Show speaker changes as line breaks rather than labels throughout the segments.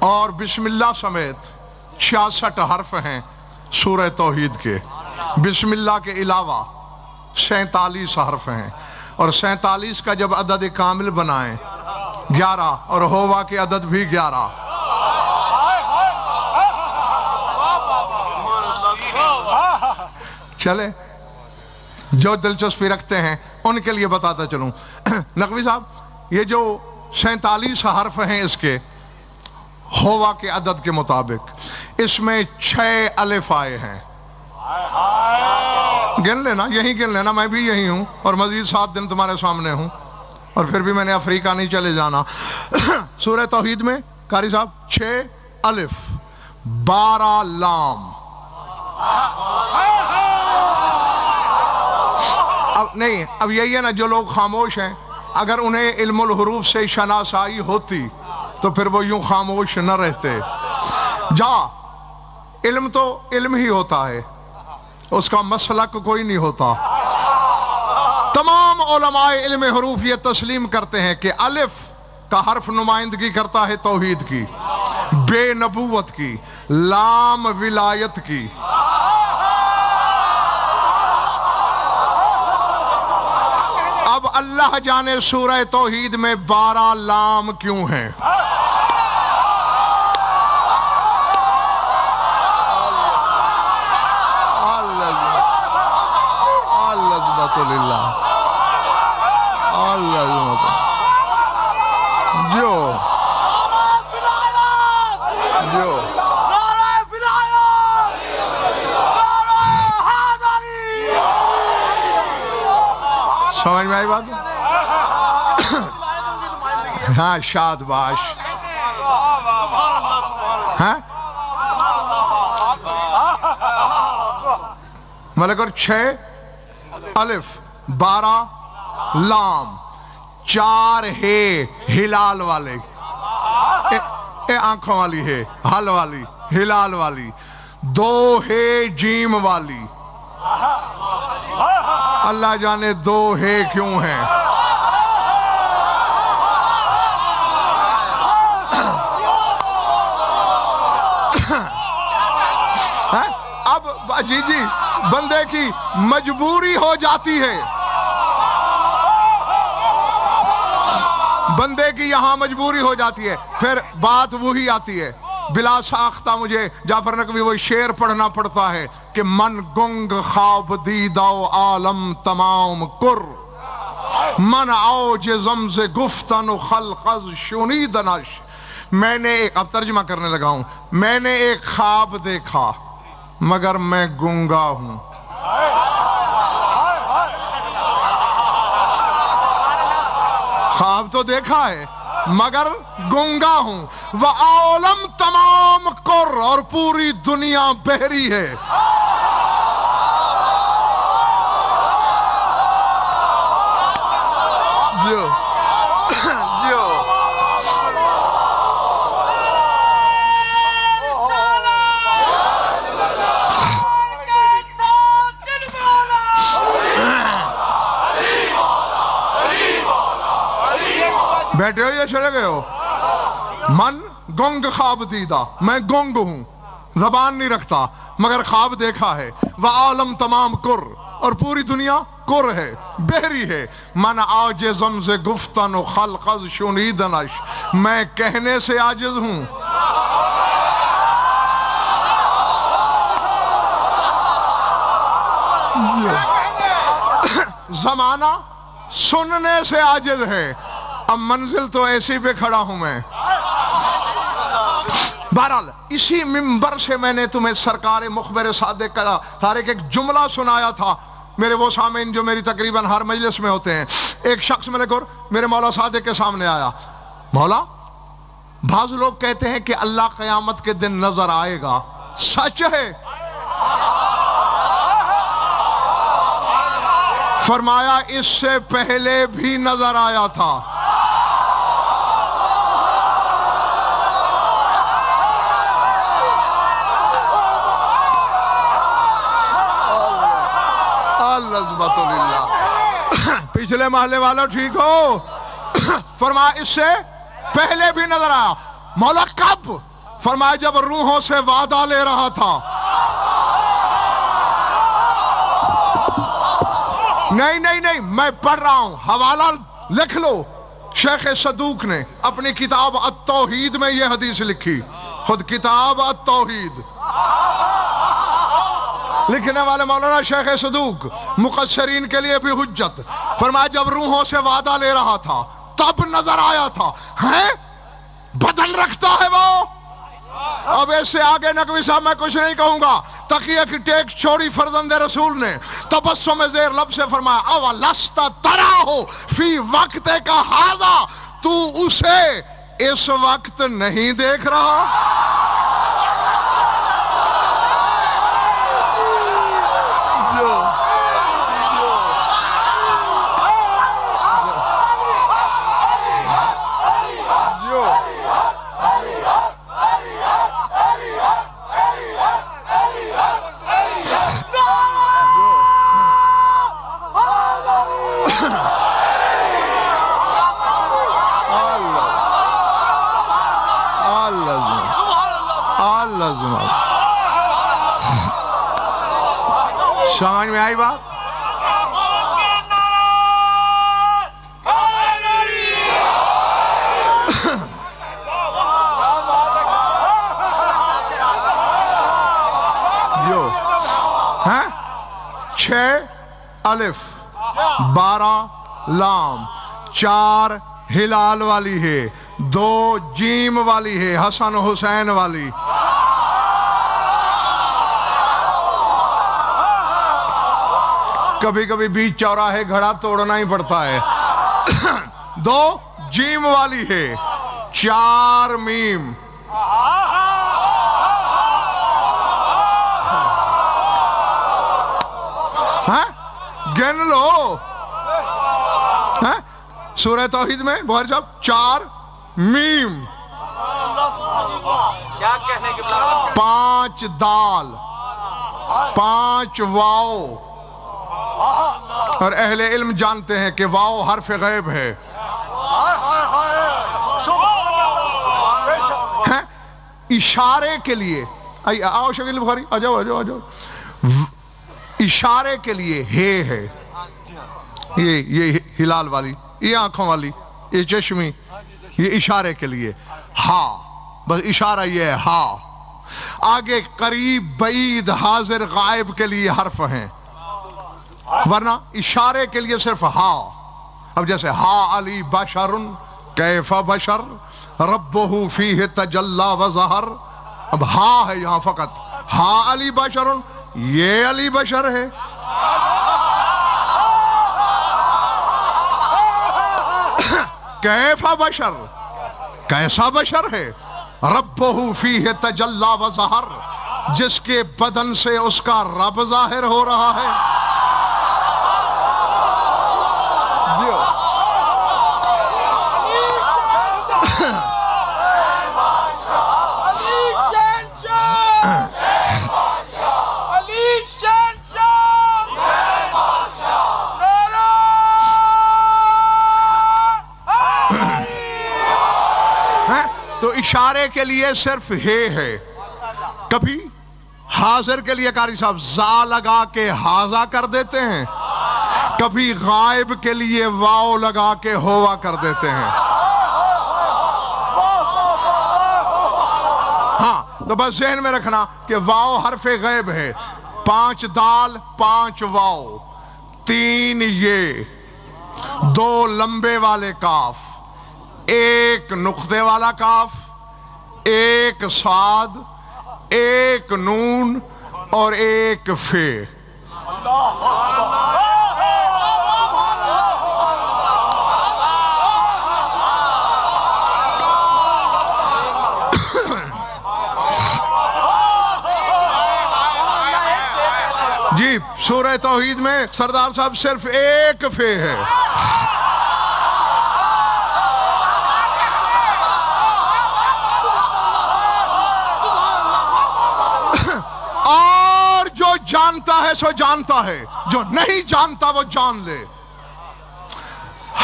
اور بسم اللہ سمیت 66 حرف ہیں سورہ توحید کے. بسم اللہ کے علاوہ 47 حرف ہیں، اور 47 کا جب عدد کامل بنائیں 11 اور ہووا کے عدد بھی 11. چلے جو دلچسپی رکھتے ہیں ان کے لیے بتاتا چلوں. نقوی صاحب یہ جو 47 حرف ہیں اس کے ہوا کے عدد کے مطابق، اس میں 6 الف آئے ہیں. گن لینا، یہی گن لینا، میں بھی یہی ہوں اور مزید 7 دن تمہارے سامنے ہوں، اور پھر بھی میں نے افریقہ نہیں چلے جانا. سورہ توحید میں قاری صاحب 6 الف 12 لام. اب نہیں، اب یہی ہے نا، جو لوگ خاموش ہیں اگر انہیں علم الحروف سے شناسائی ہوتی تو پھر وہ یوں خاموش نہ رہتے. جا علم تو علم ہی ہوتا ہے، اس کا مسلک کوئی نہیں ہوتا. تمام علماء علم حروف یہ تسلیم کرتے ہیں کہ الف کا حرف نمائندگی کرتا ہے توحید کی، بے نبوت کی، لام ولایت کی. اب اللہ جانے سورہ توحید میں 12 لام کیوں ہیں. سمجھ میں آئی بات؟ ہاں شادباش. ہاں ملک اور 6 الف 12 لام 4 ہے ہلال والے، اے آنکھوں والی ہے، حل والی ہلال والی، 2 ہے جیم والی. اللہ جانے 2 ہے کیوں ہیں. اب جی بندے کی مجبوری ہو جاتی ہے، بندے کی یہاں مجبوری ہو جاتی ہے، پھر بات وہی آتی ہے. بلا ساختہ مجھے جعفر نقوی وہ شعر پڑھنا پڑتا ہے کہ من گنگ خواب دیدہ و عالم تمام کر، من عوج زمز گفتن و خلق از شنیدنش. میں نے اب ترجمہ کرنے لگا ہوں، میں نے ایک خواب دیکھا مگر میں گنگا ہوں. خواب تو دیکھا ہے مگر گنگا ہوں. وعالم تمام کر، اور پوری دنیا بہری ہے. جو بیٹھے ہو یا چلے گئے ہو؟ من گنگ خواب دیدہ، میں گنگ ہوں، زبان نہیں رکھتا مگر خواب دیکھا ہے. وعالم تمام کر، اور پوری دنیا کر ہے، بہری ہے. من عاجزم سے گفتن و خلق از شنیدنش، میں کہنے سے عاجز ہوں. زمانہ سننے سے عاجز ہے، اب منزل تو ایسی پہ کھڑا ہوں میں. بہرحال اسی منبر سے میں نے تمہیں سرکار مخبر صادق کا تاریخ ایک جملہ سنایا تھا. میرے وہ سامعین جو میری تقریباً ہر مجلس میں ہوتے ہیں، ایک شخص ملک اور میرے مولا صادق کے سامنے آیا. مولا، بعض لوگ کہتے ہیں کہ اللہ قیامت کے دن نظر آئے گا، سچ ہے؟ فرمایا اس سے پہلے بھی نظر آیا تھا. پچھلے محلے والا ٹھیک ہو؟ فرمایا اس سے پہلے بھی نظر آیا. مولا کب؟ فرمایا جب روحوں سے وعدہ لے رہا تھا. نہیں میں پڑھ رہا ہوں، حوالہ لکھ لو. شیخ صدوق نے اپنی کتاب التوحید میں یہ حدیث لکھی. خود کتاب التوحید لکھنے والے مولانا شیخ صدوق، مقصرین کے لیے بھی حجت. فرمایا جب روحوں سے وعدہ لے رہا تھا تب نظر آیا تھا. ہیں بدن رکھتا ہے وہ. اب اس سے آگے نقوی صاحب میں کچھ نہیں کہوں گا. تقیہ کی ٹیک چھوڑی فرزند رسول نے تبسم زیر لب سے فرمایا اولست تراہو فی وقت کا ہاذا، تو اسے اس وقت نہیں دیکھ رہا؟ سمجھ میں آئی بات؟ جو 6 الف 12 لام 4 ہلال والی ہے، 2 جیم والی ہے، حسن حسین والی. کبھی کبھی بیچ چوراہے گھڑا توڑنا ہی پڑتا ہے. 2 جیم والی ہے، 4 میم. گن لو. سورہ توحید میں بہر صاحب 4 میم، 5 دال، 5 واو. اور اہل علم جانتے ہیں کہ واو حرف غیب ہے. اشارے کے لیے آؤ شکیل بخاری آ جاؤ. اشارے کے لیے ہے یہ ہلال والی، یہ آنکھوں والی، یہ چشمی، یہ اشارے کے لیے. ہاں بس اشارہ یہ ہے ہاں. آگے قریب بعید حاضر غائب کے لیے حرف ہیں، ورنہ اشارے کے لیے صرف ہاں. اب جیسے ہا علی بشر کیف بشر ربہ فیہ تجلی وظہر. اب ہاں ہے یہاں فقط، ہا علی بشر، یہ علی بشر ہے. کیف بشر، کیسا بشر ہے. ربہ فیہ تجلی وظہر، جس کے بدن سے اس کا رب ظاہر ہو رہا ہے. تو اشارے کے لیے صرف ہے. کبھی حاضر کے لیے قاری صاحب زا لگا کے حاضا کر دیتے ہیں، کبھی غائب کے لیے واو لگا کے ہوا کر دیتے ہیں. ہاں تو بس ذہن میں رکھنا کہ واو حرف غیب ہے. 5 دال 5 واو، 3 یہ، 2 لمبے والے کاف، 1 نقطے والا کاف، 1 صاد، 1 نون اور 1 فے. جی سورہ توحید میں سردار صاحب صرف 1 فے ہے. اور جو جانتا ہے سو جانتا ہے، جو نہیں جانتا وہ جان لے.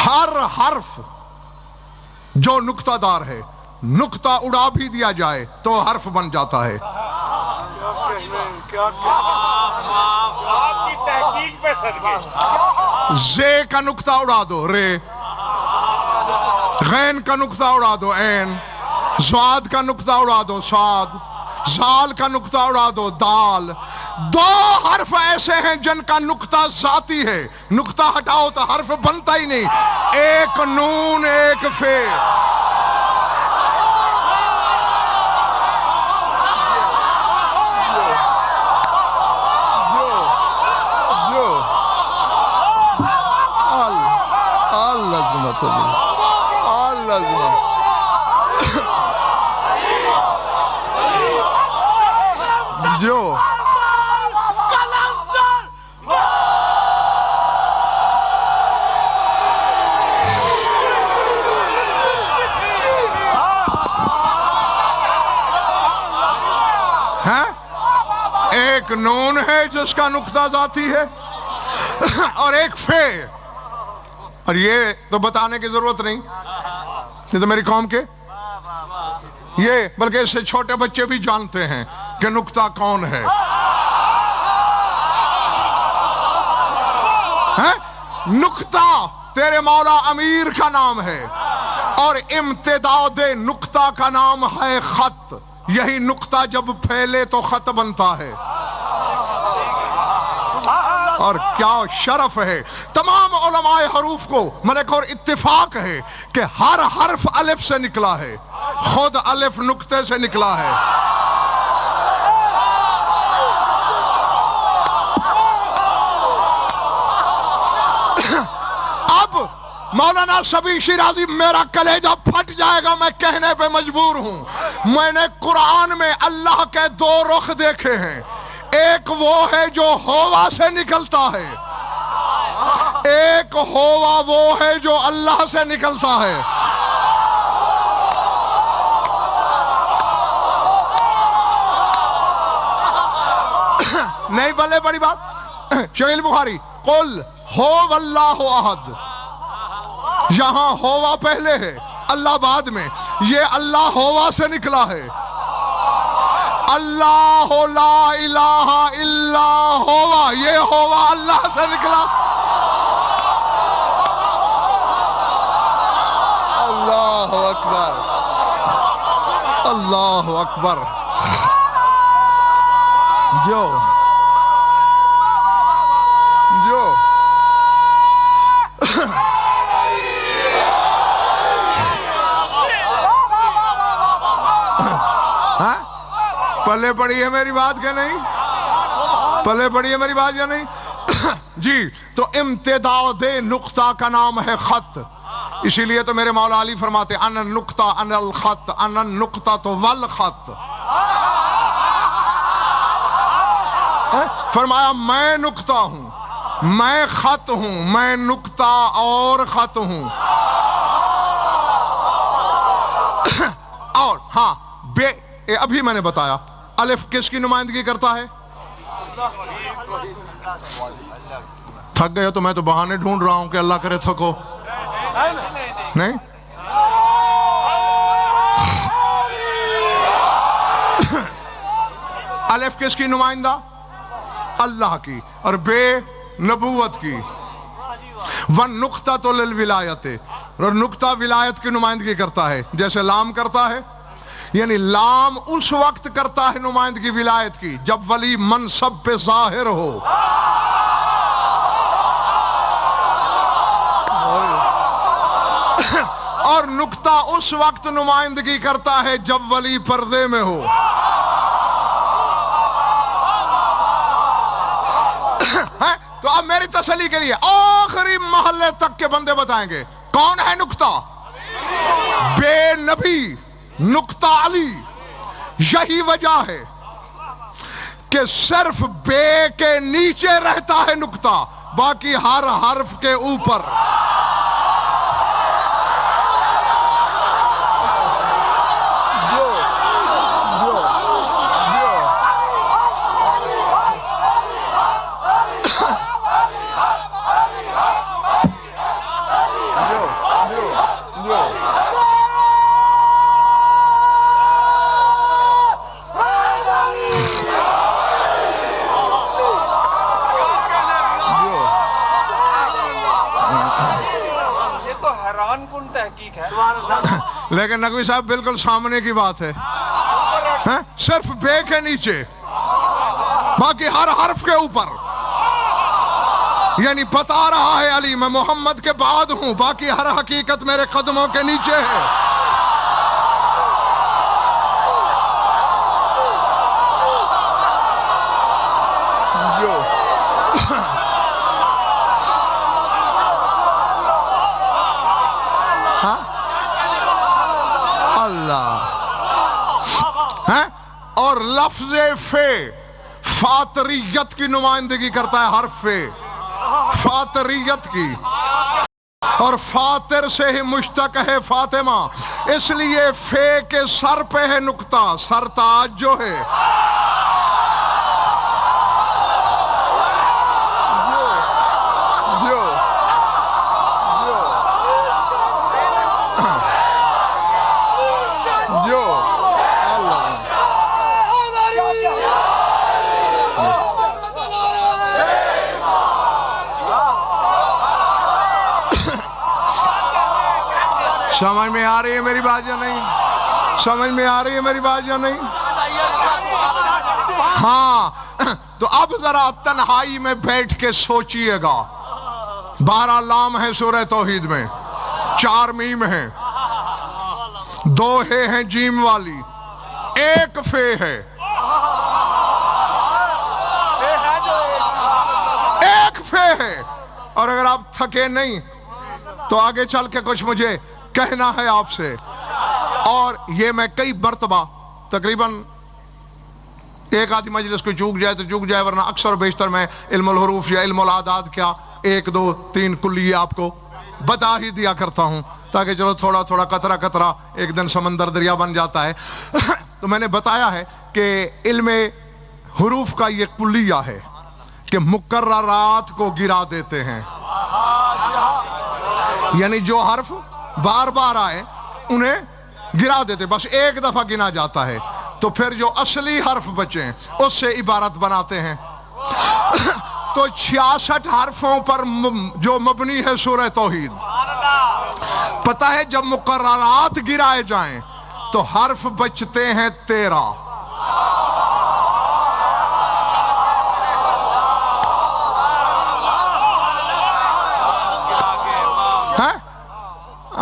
ہر حرف جو نقطہ دار ہے نقطہ اڑا بھی دیا جائے تو حرف بن جاتا ہے. زے کا نقطہ اڑا دو رے، غین کا نقطہ اڑا دو عین، زواد کا نقطہ اڑا دو صاد، زال کا نقطہ اڑا دو دال. دو حرف ایسے ہیں جن کا نقطہ ذاتی ہے، نقطہ ہٹاؤ تو حرف بنتا ہی نہیں. ایک نون ایک فے. جو ایک نون ہے جس کا نقطہ ذاتی ہے اور ایک فے. اور یہ تو بتانے کی ضرورت نہیں، یہ تو میری قوم کے یہ بلکہ اس سے چھوٹے بچے بھی جانتے ہیں کہ نقطہ کون ہے. نقطہ تیرے مولا امیر کا نام ہے اور امتداد نقطہ کا نام ہے خط. یہی نقطہ جب پھیلے تو خط بنتا ہے. اور کیا شرف ہے تمام علماء حروف کو ملک اور اتفاق ہے کہ ہر حرف الف سے نکلا ہے، خود الف نقطے سے نکلا ہے. اب مولانا شبی شیرازی میرا کلیجہ پھٹ جائے گا، میں کہنے پہ مجبور ہوں. میں نے قرآن میں اللہ کے دو رخ دیکھے ہیں. ایک وہ ہے جو ہوا سے نکلتا ہے، ایک ہوا وہ ہے جو اللہ سے نکلتا ہے. نہیں بلے بڑی بات. شہیل بخاری قل ہو واللہ احد، یہاں ہوا پہلے ہے اللہ بعد میں. یہ اللہ ہوا سے نکلا ہے. اللہ لا الہ الا ہوا، یہ ہوا اللہ سے نکلا. اللہ اکبر، اللہ اکبر. جو پلے پڑی ہے میری بات کیا نہیں؟ پلے پڑی ہے میری بات یا نہیں؟ جی تو امتداد نقطہ کا نام ہے خط. اسی لیے تو میرے مولا علی فرماتے ان النقطہ ان الخط ان النقطہ تو والخط. فرمایا میں نقطہ ہوں، میں خط ہوں، میں نقطہ اور خط ہوں. اور ہاں بے ابھی میں نے بتایا الف کس کی نمائندگی کرتا ہے؟ تھک گئے ہو تو میں تو بہانے ڈھونڈ رہا ہوں کہ اللہ کرے تھکو نہیں. الف کس کی نمائندہ؟ اللہ کی. اور بے نبوت کی. وَالنُّقْطَةُ لِلْوِلَایَةِ، اور نقطہ ولایت کی نمائندگی کرتا ہے جیسے لام کرتا ہے. یعنی لام اس وقت کرتا ہے نمائندگی ولایت کی جب ولی منصب پہ ظاہر ہو. اور نقطہ اس وقت نمائندگی کرتا ہے جب ولی پردے میں ہو. تو اب میری تسلی کے لیے آخری محلے تک کے بندے بتائیں گے کون ہے نقطہ؟ بے نبی نقطہ علی. یہی وجہ ہے کہ صرف بے کے نیچے رہتا ہے نقطہ، باقی ہر حرف کے اوپر. لیکن نقوی صاحب بالکل سامنے کی بات ہے، صرف بے کے نیچے، باقی ہر حرف کے اوپر، یعنی بتا رہا ہے علی میں محمد کے بعد ہوں، باقی ہر حقیقت میرے قدموں کے نیچے ہے۔ اور لفظ فے فاطریت کی نمائندگی کرتا ہے، حرف فے فاطریت کی، اور فاطر سے ہی مشتق ہے فاطمہ، اس لیے فے کے سر پہ ہے نقطہ، سرتاج جو ہے۔ سمجھ میں آ رہی ہے میری بات یا نہیں؟ سمجھ میں آ رہی ہے میری بات یا نہیں؟ ہاں تو اب ذرا تنہائی میں بیٹھ کے سوچئے گا، 12 لام ہے سورہ توحید میں، 4 میم ہیں، 2 ہے ہیں جیم والی، 1 فے ہے، 1 فے ہے۔ اور اگر آپ تھکے نہیں تو آگے چل کے کچھ مجھے کہنا ہے آپ سے، اور یہ میں کئی مرتبہ تقریباً ایک آدھی مجلس کو چوک جائے تو چوک جائے، ورنہ اکثر و بیشتر میں علم الحروف یا علم العادات کیا 1 2 3 کلیہ آپ کو بتا ہی دیا کرتا ہوں، تاکہ چلو تھوڑا تھوڑا قطرہ قطرہ ایک دن سمندر دریا بن جاتا ہے۔ تو میں نے بتایا ہے کہ علم حروف کا یہ کلیہ ہے کہ مقررات کو گرا دیتے ہیں، یعنی جو حرف بار بار آئے انہیں گرا دیتے، بس 1 دفعہ گنا جاتا ہے، تو پھر جو اصلی حرف بچیں اس سے عبارت بناتے ہیں۔ تو 66 حرفوں پر جو مبنی ہے سورہ توحید، پتہ ہے جب مقررات گرائے جائیں تو حرف بچتے ہیں 13۔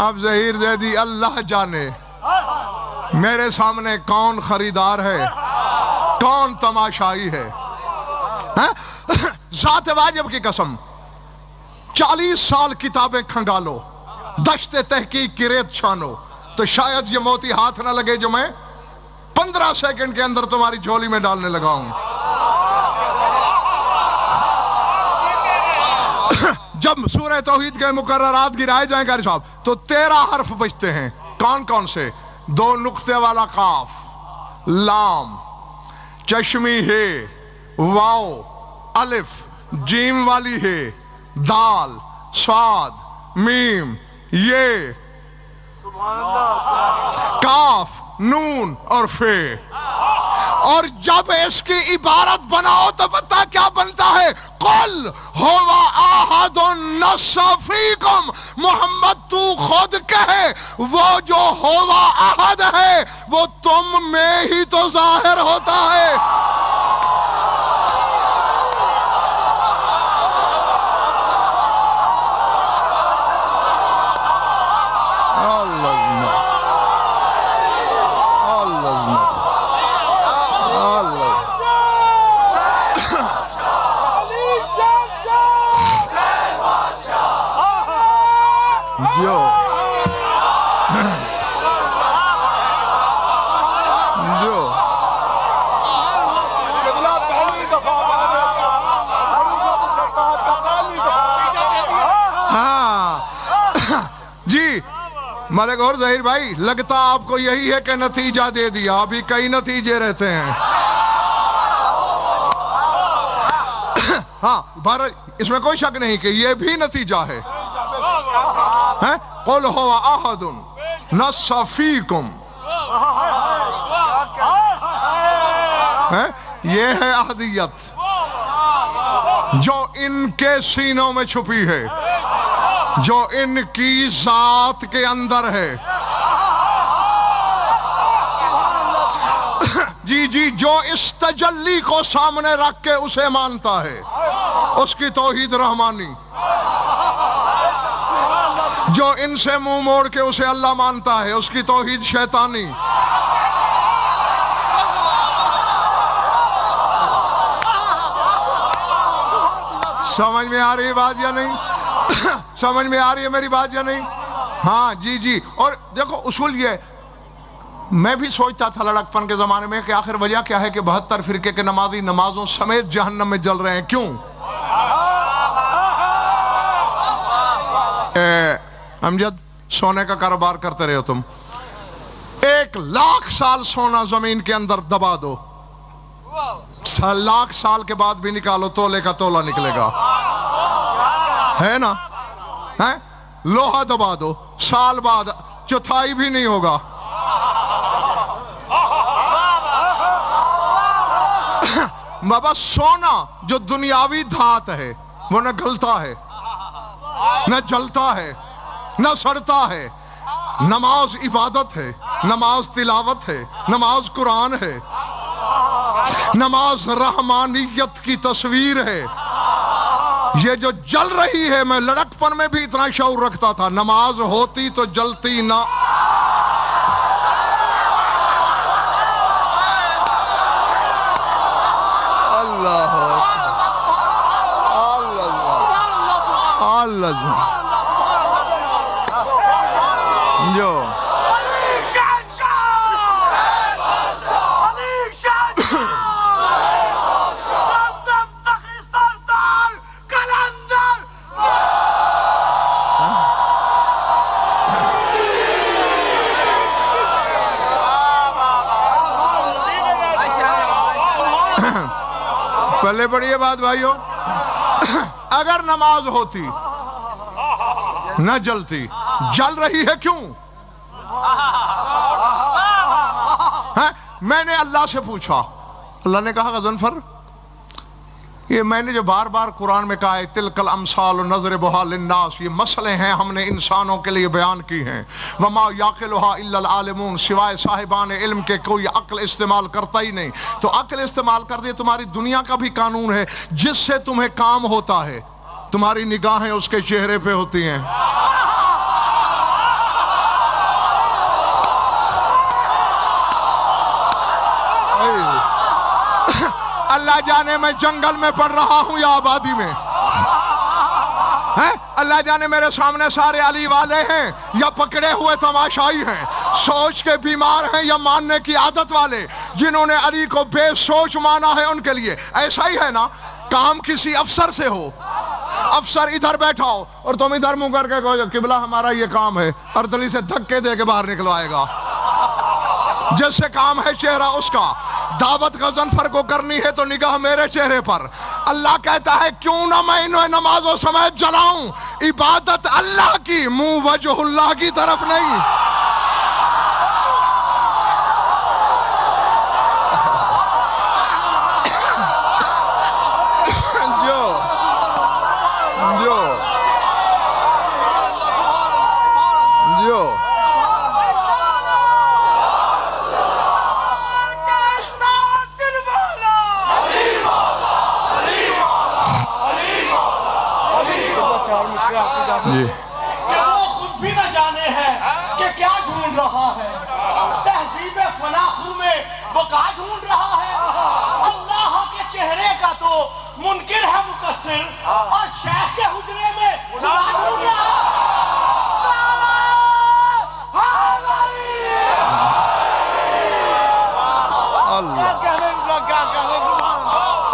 اب ظہیر زیدی اللہ جانے میرے سامنے کون خریدار ہے، کون تماشائی ہے۔ ذات واجب کی قسم 40 سال کتابیں کھنگالو، دشت تحقیق کی ریت چھانو، تو شاید یہ موتی ہاتھ نہ لگے جو میں 15 سیکنڈ کے اندر تمہاری جھولی میں ڈالنے لگا ہوں۔ جب سورہ توحید کے مقررات گرائے جائیں گے صاحب تو 13 حرف بچتے ہیں۔ کون کون سے؟ 2 نقطے والا قاف، لام، چشمی ہے، واو، الف، جیم والی ہے، دال، صاد، میم، یہ، کاف، نون اور فے۔ اور جب اس کی عبارت بناؤ تو پتہ کیا بنتا ہے؟ قل هو احد نص فیکم، محمد تو خود کہے وہ جو ہوا احد ہے وہ تم میں ہی تو ظاہر ہوتا ہے۔ ملک اور ظہیر بھائی لگتا آپ کو یہی ہے کہ نتیجہ دے دیا، ابھی کئی نتیجے رہتے ہیں۔ ہاں اس میں کوئی شک نہیں کہ یہ بھی نتیجہ ہے۔ قل هو احد نص فیکم، یہ ہے احدیت جو ان کے سینوں میں چھپی ہے، جو ان کی ذات کے اندر ہے. جی جی جو اس تجلی کو سامنے رکھ کے اسے مانتا ہے اس کی توحید رحمانی. جو ان سے منہ موڑ کے اسے اللہ مانتا ہے اس کی توحید شیطانی. سمجھ میں آ رہی ہے بات یا نہیں؟ سمجھ میں آ رہی ہے میری بات یا نہیں؟ ہاں جی جی. اور دیکھو اصول یہ، میں بھی سوچتا تھا لڑکپن کے زمانے میں کہ آخر وجہ کیا ہے کہ 72 فرقے کے نمازی نمازوں سمیت جہنم میں جل رہے ہیں، کیوں؟ امجد سونے کا کاروبار کرتے رہے ہو تم، 1,00,000 سال سونا زمین کے اندر دبا دو، 1,00,000 سال کے بعد بھی نکالو تولے کا تولا نکلے گا، ہے نا؟ لوہا دبا دو، سال بعد چوتھائی بھی نہیں ہوگا. بابا سونا جو دنیاوی دھات ہے وہ نہ گلتا ہے نہ جلتا ہے نہ سڑتا ہے. نماز عبادت ہے، نماز تلاوت ہے، نماز قرآن ہے، نماز رحمانیت کی تصویر ہے. یہ جو جل رہی ہے، میں لڑکپن میں بھی اتنا شعور رکھتا تھا، نماز ہوتی تو جلتی نہ. اللہ اللہ جو پہلے پڑھیے بات بھائیو. اگر نماز ہوتی نہ جلتی، جل رہی ہے کیوں؟ میں نے اللہ سے پوچھا، اللہ نے کہا غضنفر یہ میں نے جو بار بار قرآن میں کہا ہے تلک الامثال نضربها للناس، یہ مسئلے ہیں ہم نے انسانوں کے لیے بیان کی ہیں. وما یعقلها الا العالمون، سوائے صاحبان علم کے کوئی عقل استعمال کرتا ہی نہیں. تو عقل استعمال کر دے. تمہاری دنیا کا بھی قانون ہے، جس سے تمہیں کام ہوتا ہے تمہاری نگاہیں اس کے چہرے پہ ہوتی ہیں. اللہ جانے میں جنگل میں پڑھ رہا ہوں یا آبادی میں، اللہ جانے میرے سامنے سارے علی والے ہیں یا پکڑے ہوئے تماشائی ہیں، سوچ کے بیمار ہیں یا ماننے کی عادت والے. جنہوں نے علی کو بے سوچ مانا ہے ان کے لیے ایسا ہی ہے نا. کام کسی افسر سے ہو، افسر ادھر بیٹھا ہو اور تم ادھر منہ کر کے کہو قبلہ ہمارا یہ کام ہے، اردلی سے دھکے دے کے باہر نکلوائے گا. جس سے کام ہے چہرہ اس کا. دعوت غضنفر کو کرنی ہے تو نگاہ میرے چہرے پر. اللہ کہتا ہے کیوں نہ میں انہیں نمازوں سمیت جلاؤں. عبادت اللہ کی، منہ وجہ اللہ کی طرف نہیں.
وہ خود بھی نہ جانے ہیں کہ کیا ڈھونڈ رہا ہے. تہذیب فلاخو میں بقا ڈھونڈ رہا ہے. اللہ کے چہرے کا تو منکر ہے مقصر، اور شیخ کے حجرے میں ڈھونڈ رہا ہے.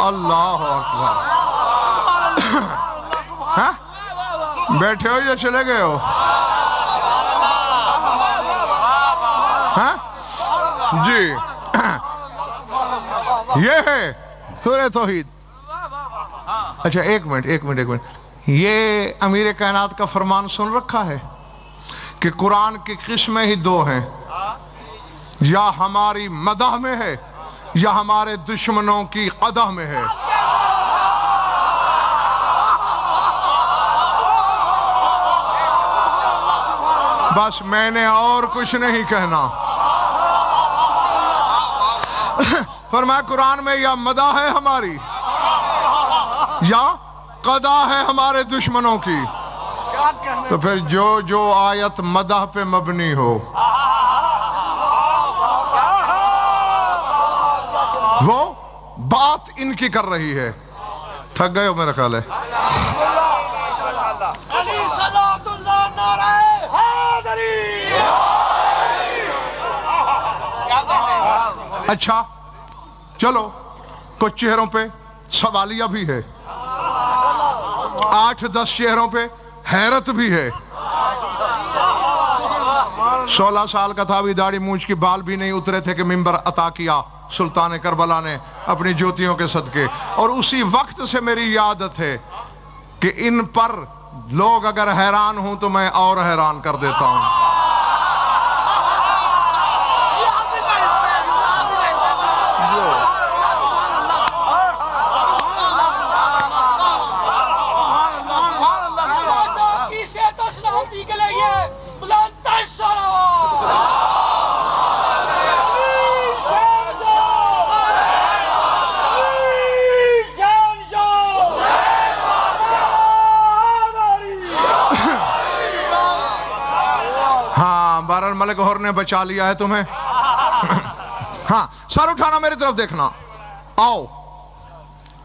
اللہ اکبر. بیٹھے ہو یا چلے گئے ہو؟ جی یہ ہے سورہ توحید. اچھا ایک منٹ. یہ امیر کائنات کا فرمان سن رکھا ہے کہ قرآن کی قسمیں ہی دو ہیں، یا ہماری مدح میں ہے یا ہمارے دشمنوں کی قدح میں ہے. بس میں نے اور کچھ نہیں کہنا. فرمایا قرآن میں یا مدح ہے ہماری یا قضا ہے ہمارے دشمنوں کی. تو پھر جو آیت مدح پہ مبنی ہو وہ بات ان کی کر رہی ہے. تھک گئے ہو میرا خیال ہے. اچھا چلو کچھ چہروں پہ سوالیہ بھی ہے, 8-10 چہروں پہ حیرت بھی ہے. 16 سال کا تھا, بھی داڑھی مونچھ کی بال بھی نہیں اترے تھے کہ منبر عطا کیا سلطان کربلا نے اپنی جوتیوں کے صدقے. اور اسی وقت سے میری عادت ہے کہ ان پر لوگ اگر حیران ہوں تو میں اور حیران کر دیتا ہوں. ملک ہور نے بچا لیا ہے تمہیں. ہاں سر اٹھانا, میری طرف دیکھنا. آؤ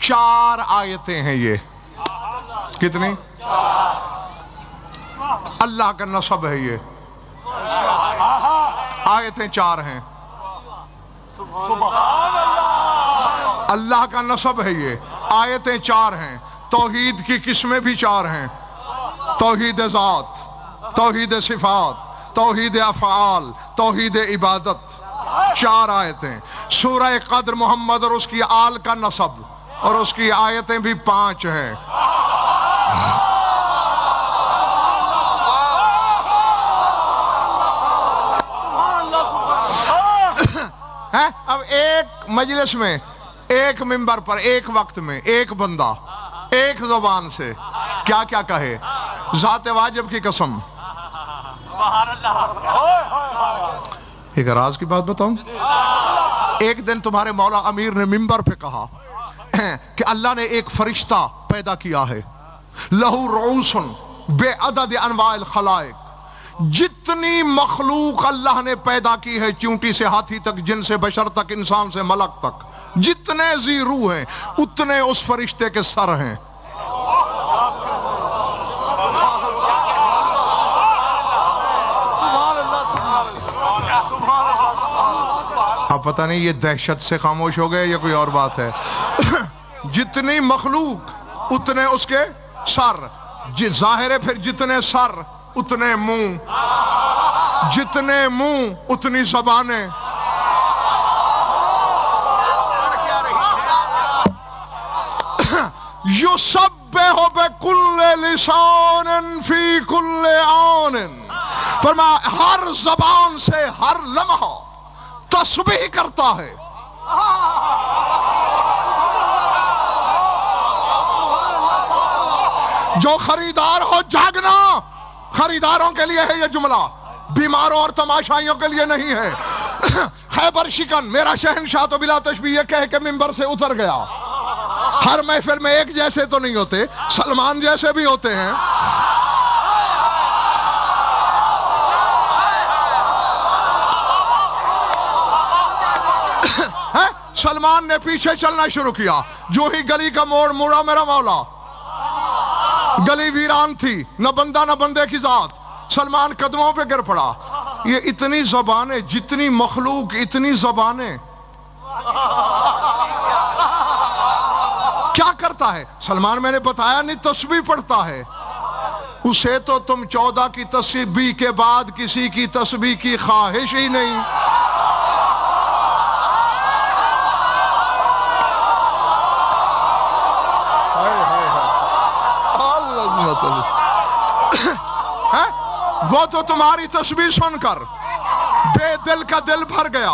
4 آیتیں ہیں یہ. کتنی؟ اللہ کا نسب ہے یہ. آیتیں 4 ہیں. اللہ کا نسب ہے یہ. آیتیں 4 ہیں. توحید کی قسمیں بھی 4 ہیں. توحید ذات, توحید صفات, توحید افعال, توحید عبادت. 4 آیتیں. سورہ قدر محمد اور اس کی آل کا نسب اور اس کی آیتیں بھی 5 ہیں. اب ایک مجلس میں, ایک منبر پر, ایک وقت میں, ایک بندہ ایک زبان سے کیا کیا کہے. ذات واجب کی قسم, ایک راز کی بات بتاؤں. ایک دن تمہارے مولا امیر نے منبر پہ کہا کہ اللہ نے ایک فرشتہ پیدا کیا ہے, لہو رؤوس بے عدد انواع الخلائق. جتنی مخلوق اللہ نے پیدا کی ہے, چونٹی سے ہاتھی تک, جن سے بشر تک, انسان سے ملک تک, جتنے ذی روح ہیں اتنے اس فرشتے کے سر ہیں. اب پتہ نہیں یہ دہشت سے خاموش ہو گئے یا کوئی اور بات ہے. جتنی مخلوق اتنے اس کے سر. ظاہر ہے پھر جتنے سر اتنے منہ, جتنے منہ اتنی زبانیں. یسبح بکل لسان فی کل آن. فرمایا ہر زبان سے ہر لمحہ تسبیح کرتا ہے. جو خریدار ہو جاگنا. خریداروں کے لیے ہے یہ جملہ, بیماروں اور تماشائیوں کے لیے نہیں ہے. خیبر شکن میرا شہنشاہ تو بلا تشبیہ یہ کہہ کے منبر سے اتر گیا. ہر محفل میں ایک جیسے تو نہیں ہوتے, سلمان جیسے بھی ہوتے ہیں. سلمان نے پیچھے چلنا شروع کیا. جو ہی گلی کا موڑ موڑا میرا مولا, گلی ویران تھی, نہ بندہ نہ بندے کی ذات. سلمان قدموں پہ گر پڑا. یہ اتنی زبانیں, جتنی مخلوق اتنی زبانیں. کیا کرتا ہے سلمان؟ میں نے بتایا نہیں, تسبیح پڑھتا ہے. اسے تو تم 14 کی تسبیح کے بعد کسی کی تسبیح کی خواہش ہی نہیں. وہ تو تمہاری تسبیح سن کر بے دل کا دل بھر گیا,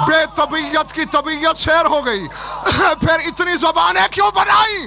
بے طبیعت کی طبیعت سیر ہو گئی. پھر اتنی زبانیں کیوں بنائی؟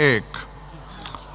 1,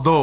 2,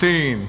3,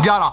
11।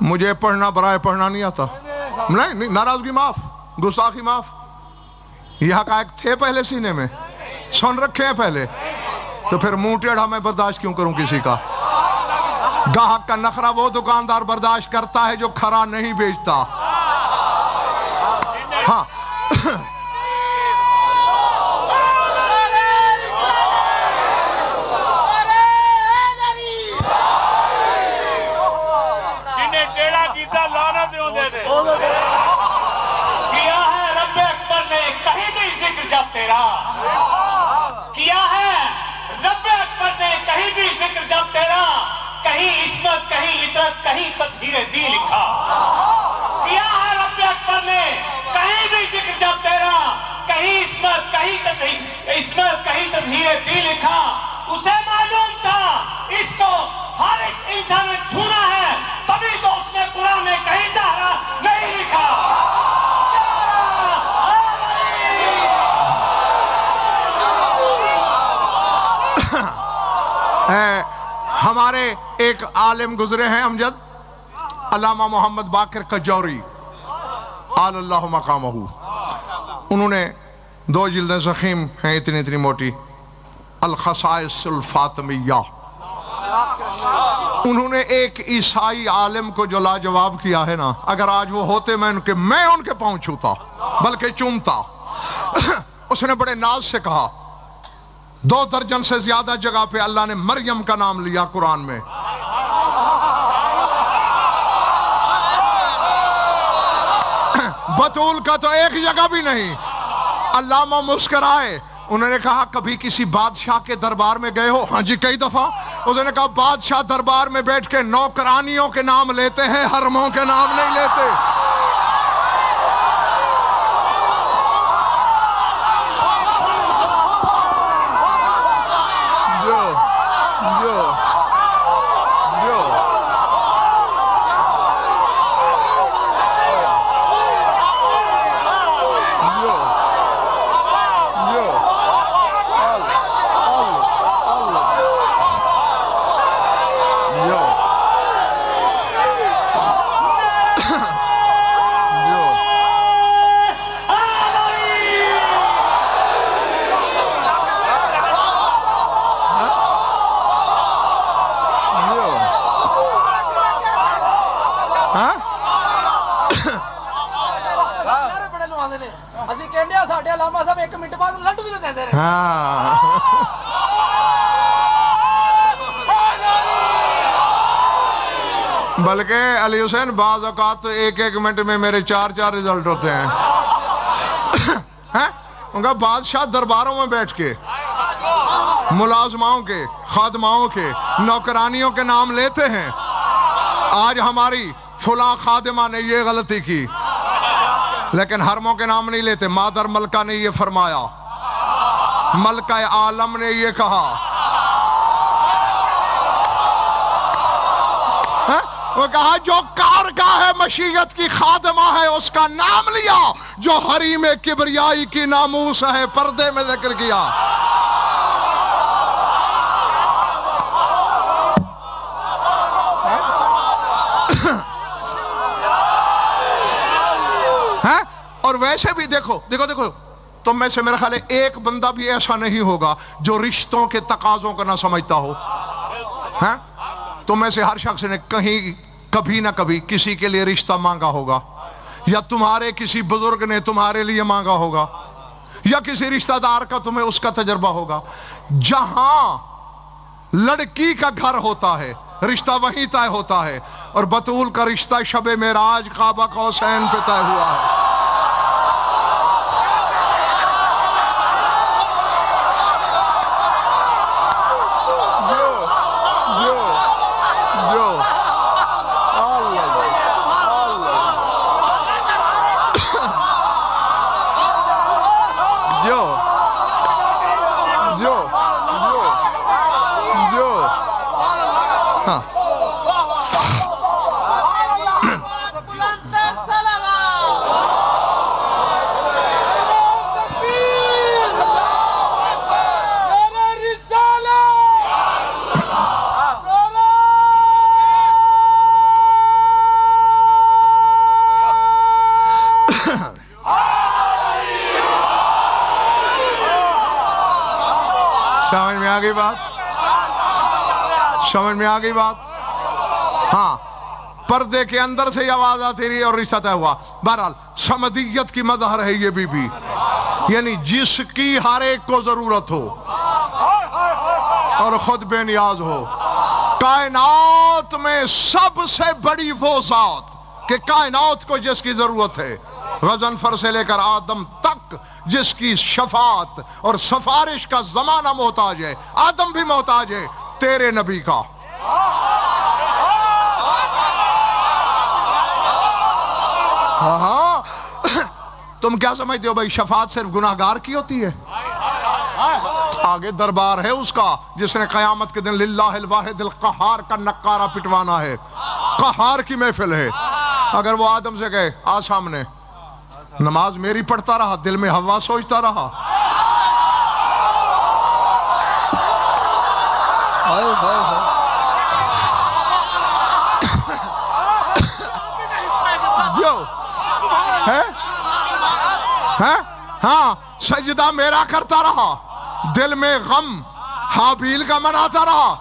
مجھے پڑھنا برائے پڑھنا نہیں آتا. نہیں ناراضگی معاف, گستاخی معاف. یہ حقائق تھے پہلے سینے میں, سن رکھے ہیں پہلے, تو پھر منہ ٹیڑھا میں برداشت کیوں کروں کسی کا؟ گاہک کا نخرہ وہ دکاندار برداشت کرتا ہے جو کھرا نہیں بیچتا. ہاں
کیا ہے رب اکبر نے کہیں بھی ذکر جب تیرا, کیا ہے رب اکبر نے کہیں بھی ذکر جب تیرا, کہیں عصمت کہیں عطرت کہیں تطہیر دین لکھا. کیا ہے رب اکبر نے کہیں بھی ذکر جب تیرا, کہیں عصمت کہیں تطہیر دین لکھا. اسے معلوم تھا اس کو ہر ایک انسان نے چھونا ہے, تبھی تو اس نے قرآن میں کہیں چہرہ نہیں لکھا.
ہمارے ایک عالم گزرے ہیں امجد, علامہ محمد باقر کجوری آل اللہ مقامہ. انہوں نے 2 جلدیں ضخیم ہیں اتنی اتنی موٹی, الخصائص الفاطمیہ. انہوں نے ایک عیسائی عالم کو جو لاجواب کیا ہے نا, اگر آج وہ ہوتے میں ان کے پاؤں چھوتا بلکہ چومتا. اس نے بڑے ناز سے کہا, 2 درجن سے زیادہ جگہ پہ اللہ نے مریم کا نام لیا قرآن میں. بطول کا تو ایک جگہ بھی نہیں. علامہ مسکرائے, انہوں نے کہا کبھی کسی بادشاہ کے دربار میں گئے ہو؟ ہاں جی کئی دفعہ. اس نے کہا بادشاہ دربار میں بیٹھ کے نوکرانیوں کے نام لیتے ہیں, حرموں کے نام نہیں لیتے. بلکہ علی حسین بعض اوقات تو 1 منٹ میں میرے 4 رزلٹ ہوتے ہیں. ان کا بادشاہ درباروں میں بیٹھ کے ملازماؤں کے, خادماؤں کے, نوکرانیوں کے نام لیتے ہیں. آج ہماری فلاں خادمہ نے یہ غلطی کی, لیکن حرموں کے نام نہیں لیتے. مادر ملکہ نے یہ فرمایا, ملکہ عالم نے یہ کہا. وہ کہا جو کارگاہ مشیت کی خادمہ ہے اس کا نام لیا, جو حریم کبریائی کی ناموس ہے پردے میں ذکر کیا. اور ویسے بھی دیکھو تم میں سے میرے خیال ہے ایک بندہ بھی ایسا نہیں ہوگا جو رشتوں کے تقاضوں کو نہ سمجھتا ہو. تم میں سے ہر شخص نے کبھی نہ کبھی کسی کے لیے رشتہ مانگا ہوگا, یا تمہارے کسی بزرگ نے تمہارے لیے مانگا ہوگا, یا کسی رشتہ دار کا تمہیں اس کا تجربہ ہوگا. جہاں لڑکی کا گھر ہوتا ہے رشتہ وہیں طے ہوتا ہے, اور بطول کا رشتہ شب معراج قاب قوسین پہ طے ہوا ہے. گئی بات؟ سمجھ میں آ گئی بات؟ ہاں، پردے کے اندر سے یہ آواز آتی رہی اور رشتہ طے ہوا. بہرحال سمدیت کی مظہر ہے یہ بی بی، یعنی جس کی ہر ایک کو ضرورت ہو اور خود بے نیاز ہو. کائنات میں سب سے بڑی وہ ذات کہ کائنات کو جس کی ضرورت ہے، غضنفر سے لے کر آدم تک جس کی شفاعت اور سفارش کا زمانہ محتاج ہے، آدم بھی محتاج ہے تیرے نبی کا. ہاں، تم کیا سمجھتے ہو بھائی شفاعت صرف گناہگار کی ہوتی ہے؟ آگے دربار ہے اس کا جس نے قیامت کے دن للہ الواحد القہار کا نقارہ پٹوانا ہے. قہار کی محفل ہے. اگر وہ آدم سے کہے آ سامنے، نماز میری پڑھتا رہا، دل میں ہوا سوچتا رہا. جو ہے ہاں، سجدہ میرا کرتا رہا، دل میں غم حابیل کا مناتا رہا.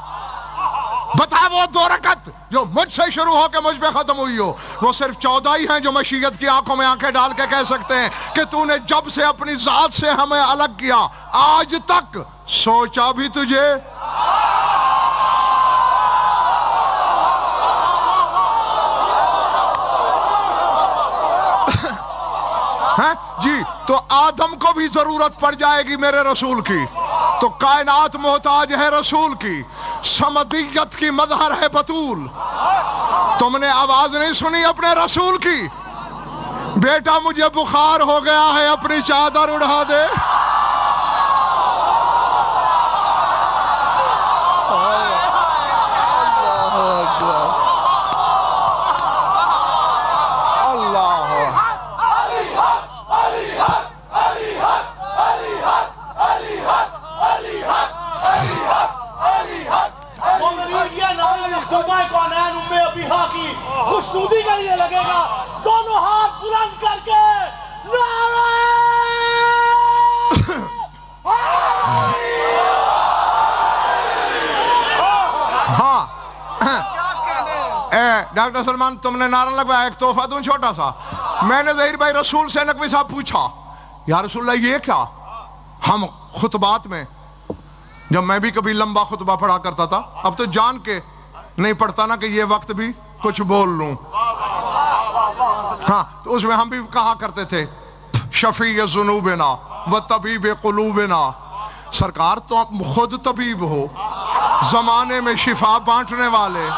بتا وہ 2 رکعت جو مجھ سے شروع ہو کے مجھ پہ ختم ہوئی ہو، وہ صرف 14 ہی ہیں جو مشیت کی آنکھوں میں آنکھیں ڈال کے کہہ سکتے ہیں کہ تو نے جب سے اپنی ذات سے ہمیں الگ کیا آج تک سوچا بھی تجھے. جی تو آدم کو بھی ضرورت پڑ جائے گی میرے رسول کی، تو کائنات محتاج ہے رسول کی. سمدیت کی مظہر ہے بطول. تم نے آواز نہیں سنی اپنے رسول کی؟ بیٹا مجھے بخار ہو گیا ہے، اپنی چادر اڑا دے.
خوشنودی کے لیے لگے گا. دونوں ہاتھ بلند کر کے
ہاں. ڈاکٹر سلمان تم نے نعرہ لگوایا، ایک تحفہ دوں چھوٹا سا. میں نے ظہیر بھائی رسول سے نقوی صاحب پوچھا یا رسول اللہ یہ کیا؟ ہم خطبات میں جب میں بھی کبھی لمبا خطبہ پڑھا کرتا تھا، اب تو جان کے نہیں پڑھتا نا کہ یہ وقت بھی کچھ بول لوں. ہاں تو اس میں ہم بھی کہا کرتے تھے شفیع ذنوبنا و طبیب قلوبنا. سرکار تو آپ خود طبیب ہو، زمانے میں شفا بانٹنے والے.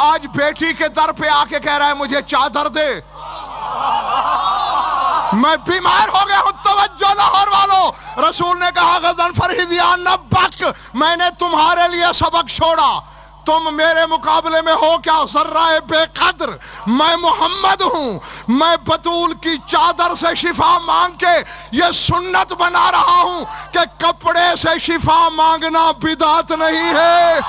آج بیٹی کے در پہ آ کے کہہ رہا ہے مجھے چادر دے. میں بیمار ہو گیا ہوں. توجہ لاہور والوں، رسول نے کہا غضنفر ہذیان نبک، میں نے تمہارے لیے سبق چھوڑا، تم میرے مقابلے میں ہو کیا؟ ذرہ بے قدر. میں محمد ہوں، میں بطول کی چادر سے شفا مانگ کے یہ سنت بنا رہا ہوں کہ کپڑے سے شفا مانگنا بدعت نہیں ہے.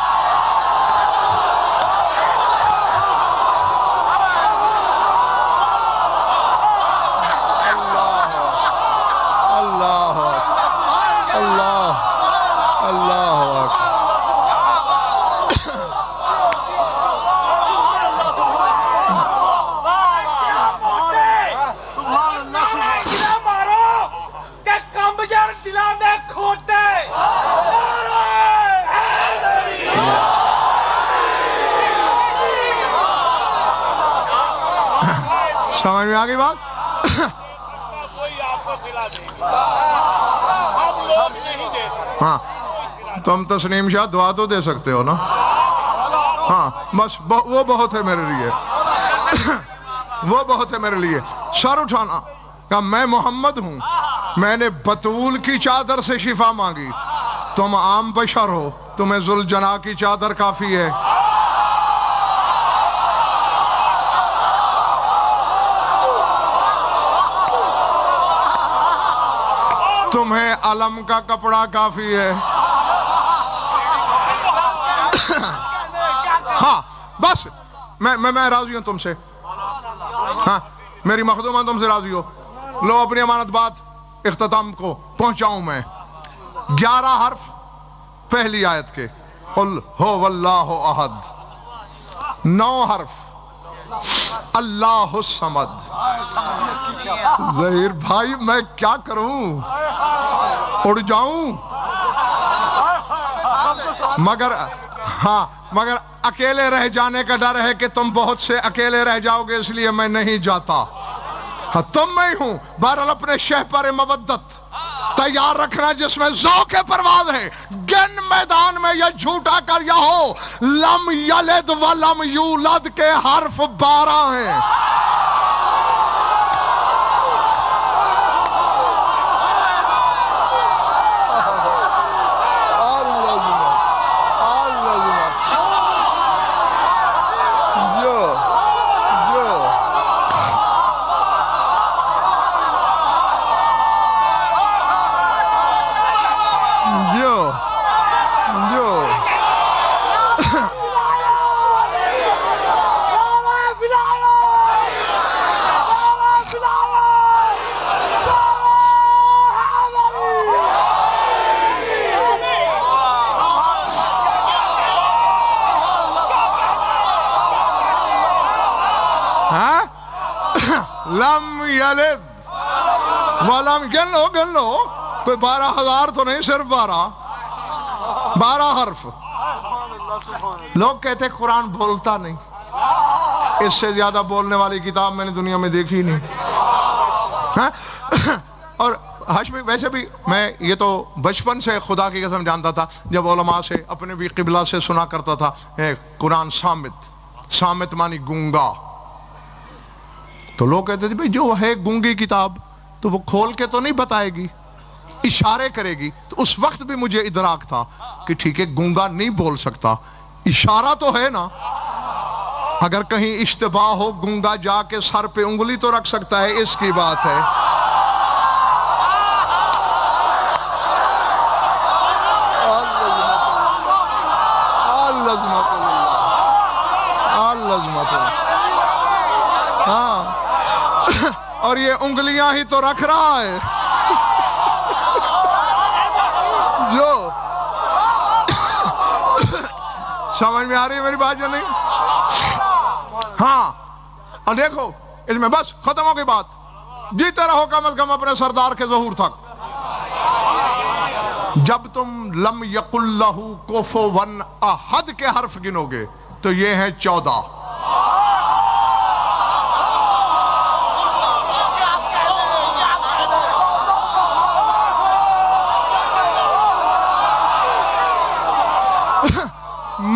سمجھ میں آگئی بات؟ ہاں تم تسنیم شاہ دعا تو دے سکتے ہو نا. ہاں بس وہ بہت ہے میرے لیے، وہ بہت ہے میرے لیے. سر اٹھانا کہ میں محمد ہوں، میں نے بطول کی چادر سے شفا مانگی. تم عام بشر ہو، تمہیں ذوالجناح کی چادر کافی ہے. تمہیں علم کا کپڑا کافی ہے. ہاں بس میں راضی ہوں تم سے. ہاں میری مخدومہ تم سے راضی ہو. لو اپنی امانت بات اختتام کو پہنچاؤں میں. 11 حرف پہلی آیت کے قل هو اللہ احد. 9 حرف اللہ الصمد. ظہیر بھائی میں کیا کروں, اڑ جاؤں؟ مگر اکیلے رہ جانے کا ڈر ہے کہ تم بہت سے اکیلے رہ جاؤ گے, اس لیے میں نہیں جاتا. تم میں ہی ہوں. بہرحال اپنے شہ پر مودت تیار رکھنا جس میں ذوق پرواز ہے. گن میدان میں یا جھوٹا کر یا ہو, لم یلد ولم یولد کے حرف 12 ہیں. لم یلد ولم, گن لو کوئی 12,000 تو نہیں, صرف 12 حرف. لوگ کہتے قرآن بولتا نہیں. اس سے زیادہ بولنے والی کتاب میں نے دنیا میں دیکھی نہیں. اور ویسے بھی میں یہ تو بچپن سے خدا کی قسم جانتا تھا, جب علماء سے اپنے بھی قبلہ سے سنا کرتا تھا قرآن صامت مانی گونگا. تو لوگ کہتے تھے بھئی جو ہے گونگی کتاب تو وہ کھول کے تو نہیں بتائے گی, اشارے کرے گی. تو اس وقت بھی مجھے ادراک تھا کہ ٹھیک ہے گونگا نہیں بول سکتا, اشارہ تو ہے نا. اگر کہیں اشتباہ ہو گونگا جا کے سر پہ انگلی تو رکھ سکتا ہے, اس کی بات ہے. ہاں, اور یہ انگلیاں ہی تو رکھ رہا ہے جو. سمجھ میں آ رہی ہے میری بات یا نہیں؟ ہاں, اور دیکھو اس میں بس ختم ہو گئی بات. جیتے رہو کم از کم اپنے سردار کے ظہور تک. جب تم لم یقل لہو کفوا احد کے حرف گنو گے تو یہ ہیں 14.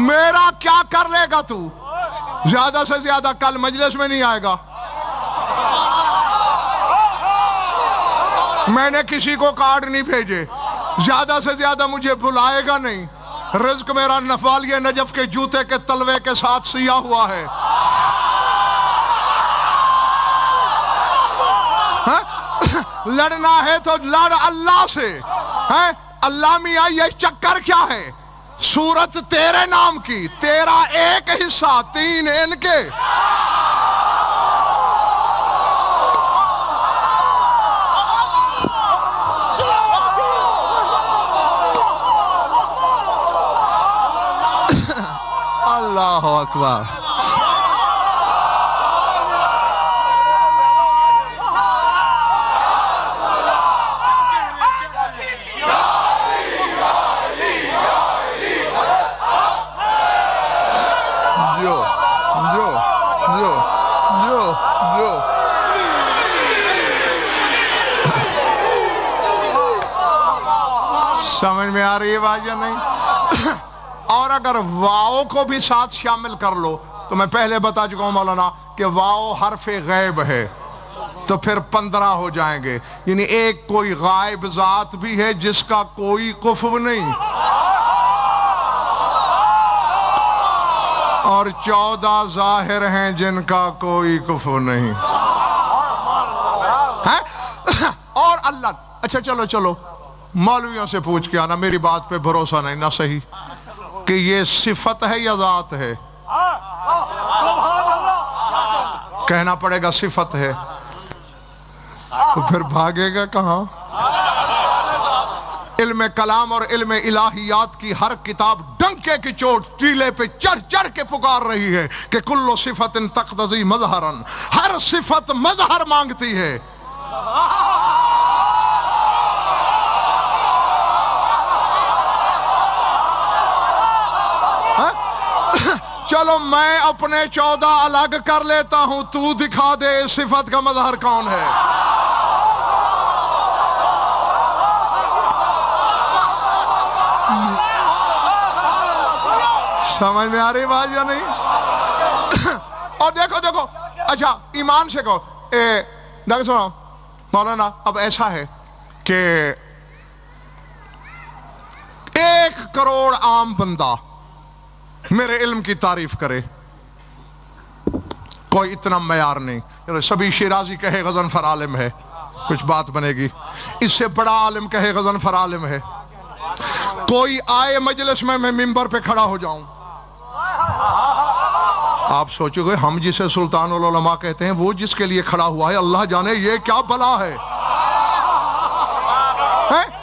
میرا کیا کر لے گا تو؟ زیادہ سے زیادہ کل مجلس میں نہیں آئے گا. میں نے کسی کو کارڈ نہیں بھیجے, زیادہ سے زیادہ مجھے بلائے گا نہیں. رزق میرا نفالیہ نجف کے جوتے کے تلوے کے ساتھ سیاہ ہوا ہے. لڑنا ہے تو لڑ اللہ سے. اللہ میاں یہ چکر کیا ہے؟ سورت تیرے نام کی, تیرا ایک حصہ, 3 ان کے. اللہ اکبر. سمجھ میں آ رہی ہے بات یا نہیں؟ اور اگر واؤ کو بھی ساتھ شامل کر لو تو میں پہلے بتا چکا ہوں مولانا کہ واؤ حرف غیب ہے, تو پھر 15 ہو جائیں گے. یعنی ایک کوئی غائب ذات بھی ہے جس کا کوئی کفو نہیں, اور 14 ظاہر ہیں جن کا کوئی کفو نہیں. اور اللہ, اچھا چلو مولویوں سے پوچھ کے آنا, میری بات پہ بھروسہ نہیں نہ صحیح کہ یہ صفت ہے یا ذات ہے. کہنا پڑے گا صفت ہے. تو پھر بھاگے گا کہاں؟ علم کلام اور علم الہیات کی ہر کتاب ڈنکے کی چوٹ ٹیلے پہ چڑھ چڑھ کے پکار رہی ہے کہ کل صفت تقتضی مظہرا، ہر صفت مظہر مانگتی ہے. چلو میں اپنے 14 الگ کر لیتا ہوں، تو دکھا دے اس صفت کا مظہر کون ہے. سمجھ میں آ رہی بات یا نہیں؟ اور دیکھو اچھا ایمان سے کہو ڈاکٹر صاحب مولانا اب ایسا ہے کہ 1 کروڑ عام بندہ میرے علم کی تعریف کرے، کوئی اتنا معیار نہیں. سبھی شیرازی کہے غضنفر عالم ہے، کچھ بات بنے گی. اس سے بڑا عالم کہے غضنفر عالم ہے. کوئی آئے مجلس میں ممبر پہ کھڑا ہو جاؤں، آپ سوچو گے ہم جسے سلطان العلماء کہتے ہیں وہ جس کے لیے کھڑا ہوا ہے اللہ جانے یہ کیا بلا ہے.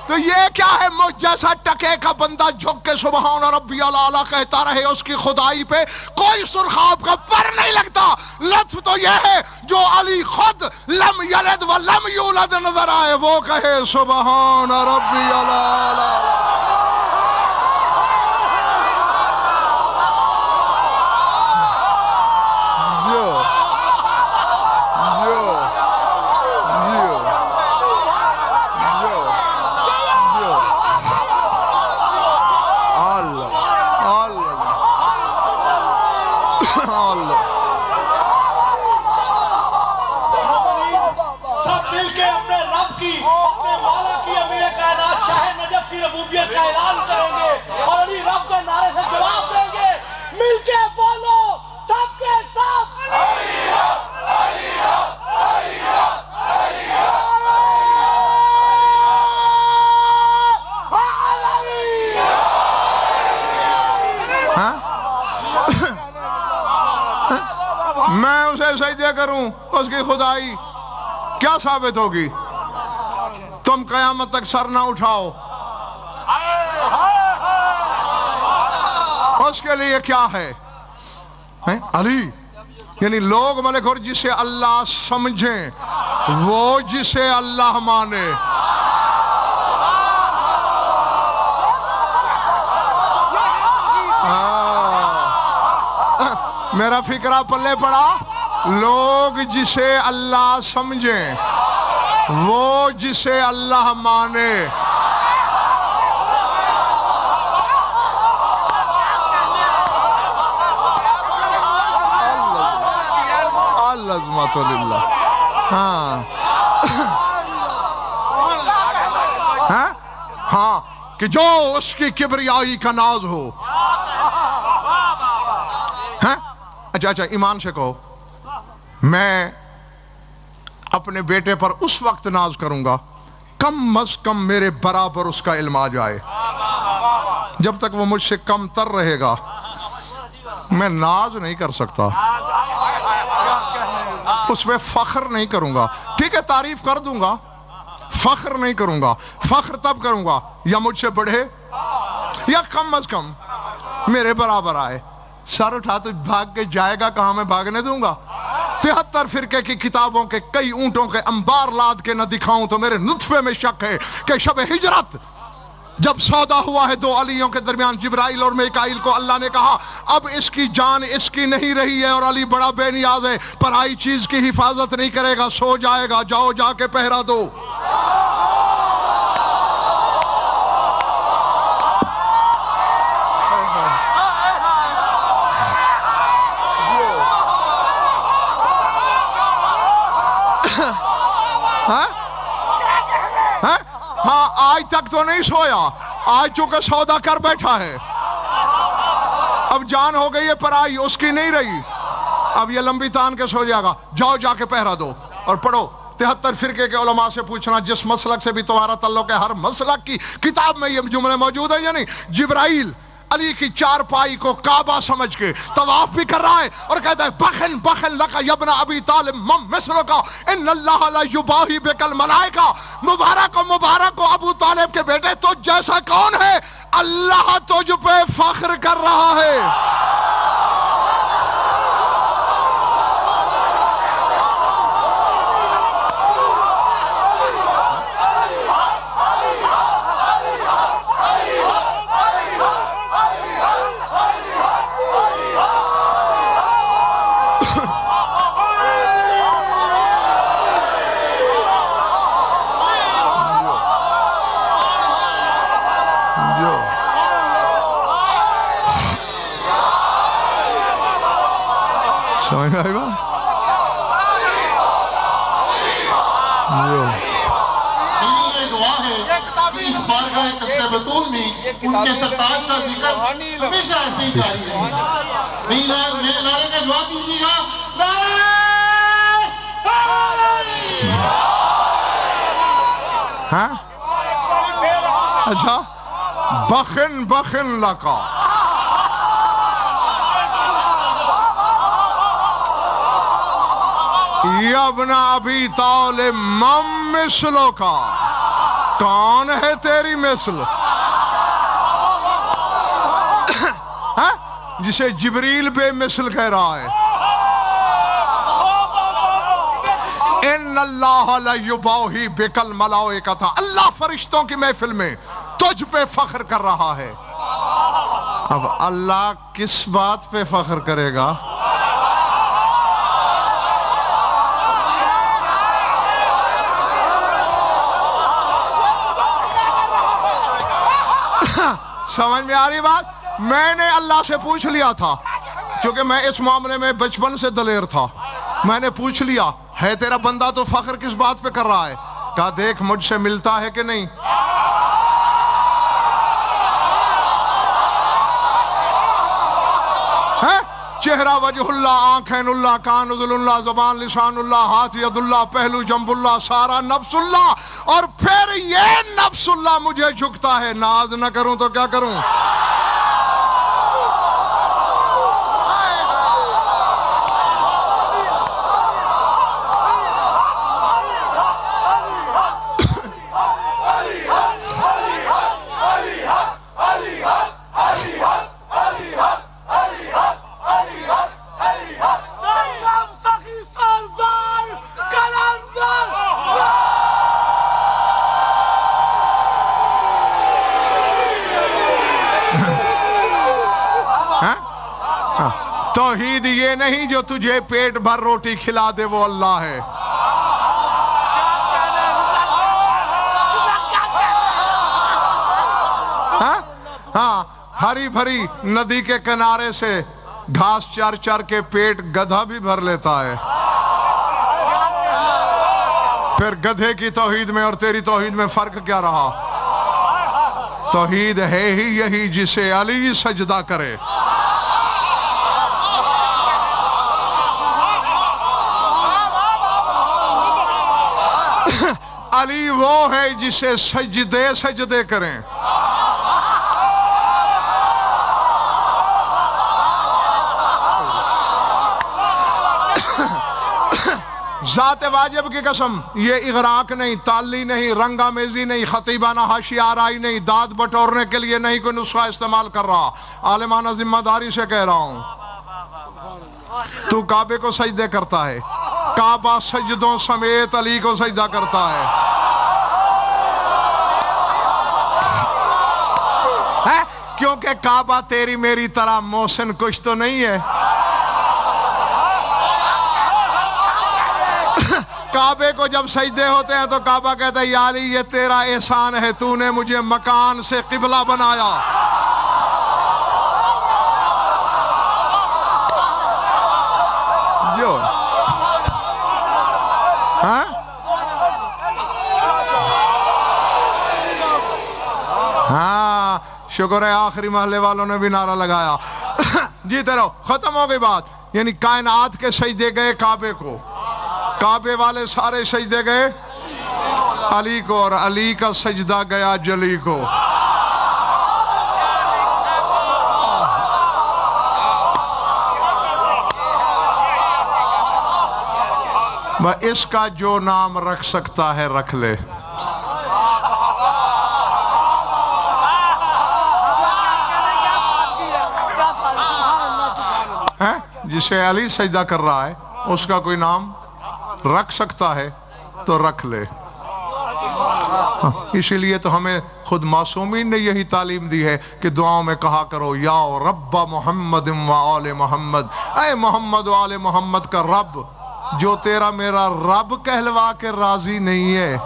تو یہ کیا ہے؟ مجھ جیسا ٹکے کا بندہ جھک کے سبحان ربی الاعلیٰ کہتا رہے، اس کی خدائی پہ کوئی سرخاب کا پر نہیں لگتا. لطف تو یہ ہے جو علی خود لم یلد و لم یولد نظر آئے وہ کہے سبحان ربی الاعلیٰ.
ربوبیت کا اعلان کریں گے اور علی رب کے نعرے سے جواب دیں گے. مل کے بولو سب کے ساتھ علی رب علی رب علی رب علی
رب. میں اسے سجدے کروں اس کی خدائی کیا ثابت ہوگی؟ تم قیامت تک سر نہ اٹھاؤ. اس کے لیے کیا ہے علی؟ یعنی لوگ ملک اور جسے اللہ سمجھیں وہ جسے اللہ مانے. میرا فکرہ پلے پڑا. لوگ جسے اللہ سمجھیں وہ جسے اللہ مانے. عظمت للہ. ہاں کہ جو اس کی کبریائی کا ناز ہو. اچھا ایمان سے کہو میں اپنے بیٹے پر اس وقت ناز کروں گا کم از کم میرے برابر اس کا علم آ جائے. جب تک وہ مجھ سے کم تر رہے گا میں ناز نہیں کر سکتا، اس پہ فخر نہیں کروں گا. ٹھیک ہے تعریف کر دوں گا، فخر نہیں کروں گا. فخر تب کروں گا یا مجھ سے بڑھے یا کم از کم میرے برابر آئے. سر اٹھا تو بھاگ کے جائے گا کہاں؟ میں بھاگنے دوں گا؟ 73 فرقے کی کتابوں کے کئی اونٹوں کے انبار لاد کے نہ دکھاؤں تو میرے نطفے میں شک ہے کہ شب ہجرت جب سودا ہوا ہے 2 علیوں کے درمیان جبرائیل اور میکائیل کو اللہ نے کہا اب اس کی جان اس کی نہیں رہی ہے اور علی بڑا بے نیاز ہے، پرائی چیز کی حفاظت نہیں کرے گا، سو جائے گا، جاؤ جا کے پہرا دو. ہاں آج تک تو نہیں سویا، آج چونکہ سودا کر بیٹھا ہے، اب جان ہو گئی ہے پرائی، اس کی نہیں رہی، اب یہ لمبی تان کے سو جائے گا. جاؤ جا کے پہرا دو اور پڑھو. 73 فرقے کے علماء سے پوچھنا جس مسلک سے بھی تمہارا تعلق ہے ہر مسلک کی کتاب میں یہ جملے موجود ہیں یا نہیں. جبرائیل علی کی چارپائی کو کعبہ سمجھ کے طواف بھی کر رہا ہے اور کہتا ہے بخن بخن لکا یبن ابی طالب مم مثلوں کا ان اللہ لا یباہی بکل ملائکہ، مبارک ہو ابو طالب کے بیٹے، تجھ جیسا کون ہے؟ اللہ تجھ پہ فخر کر رہا ہے۔ سمجھ میں آئی بات؟
یہ دعا ہے کہ اس بارگاہ قصر بطول میں ان کے سرتاج کا ذکر ہمیشہ ایسے ہی جاری ہے۔ میرے نعرے کا جواب دیجیے گا،
ہاں اچھا، بخن بخن لکا، یبن ابی طالب مم مثلوں کا، کون ہے تیری مثل؟ جسے جبریل بے مثل کہہ رہا ہے۔ ان اللہ لا یباہی بکل ملائکہ، اللہ فرشتوں کی محفل میں تجھ پہ فخر کر رہا ہے۔ اب اللہ کس بات پہ فخر کرے گا؟ سمجھ میں آ رہی بات؟ میں نے اللہ سے پوچھ لیا تھا، کیونکہ میں اس معاملے میں بچپن سے دلیر تھا، میں نے پوچھ لیا ہے تیرا بندہ تو فخر کس بات پہ کر رہا ہے؟ کہا دیکھ مجھ سے ملتا ہے کہ نہیں؟ چہرہ وجہ اللہ، آنکھین اللہ، کان عضل اللہ، زبان لسان اللہ، ہاتھ ید اللہ، پہلو جنب اللہ، سارا نفس اللہ، اور پھر یہ نفس اللہ مجھے جھکتا ہے، ناز نہ کروں تو کیا کروں؟ توحید یہ نہیں جو تجھے پیٹ بھر روٹی کھلا دے وہ اللہ ہے۔ ہاں ہری بھری ندی کے کنارے سے گھاس چر چر کے پیٹ گدھا بھی بھر لیتا ہے، پھر گدھے کی توحید میں اور تیری توحید میں فرق کیا رہا؟ توحید ہے ہی یہی جسے علی سجدہ کرے۔ علی وہ ہے جسے سجدے کریں۔ ذات واجب کی قسم، یہ اغراق نہیں، تالی نہیں، رنگا میزی نہیں، خطیبانہ حاشیہ آرائی نہیں، داد بٹورنے کے لیے نہیں کوئی نسخہ استعمال کر رہا، عالمانہ ذمہ داری سے کہہ رہا ہوں۔ تو کعبے کو سجدے کرتا ہے، کعبہ سجدوں سمیت علی کو سجدہ کرتا ہے۔ کیونکہ کعبہ تیری میری طرح محسن کچھ تو نہیں ہے۔ کعبے کو جب سجدے ہوتے ہیں تو کعبہ کہتا ہے یا علی یہ تیرا احسان ہے، تو نے مجھے مکان سے قبلہ بنایا۔ جو ہاں شکر ہے آخری محلے والوں نے بھی نعرہ لگایا۔ جیتے رہو، ختم ہو گئی بات۔ یعنی کائنات کے سجدے گئے کعبے کو، کعبے والے سارے سجدے گئے علی کو، اور علی کا سجدہ گیا جلی کو۔ اس کا جو نام رکھ سکتا ہے رکھ لے. جسے علی سجدہ کر رہا ہے اس کا کوئی نام رکھ سکتا ہے تو رکھ لے. اسی لیے تو ہمیں خود معصومین نے یہی تعلیم دی ہے کہ دعاؤں میں کہا کرو یا رب محمد و آل محمد، اے محمد و آل محمد کا رب جو تیرا میرا رب کہلوا کے راضی نہیں ہے.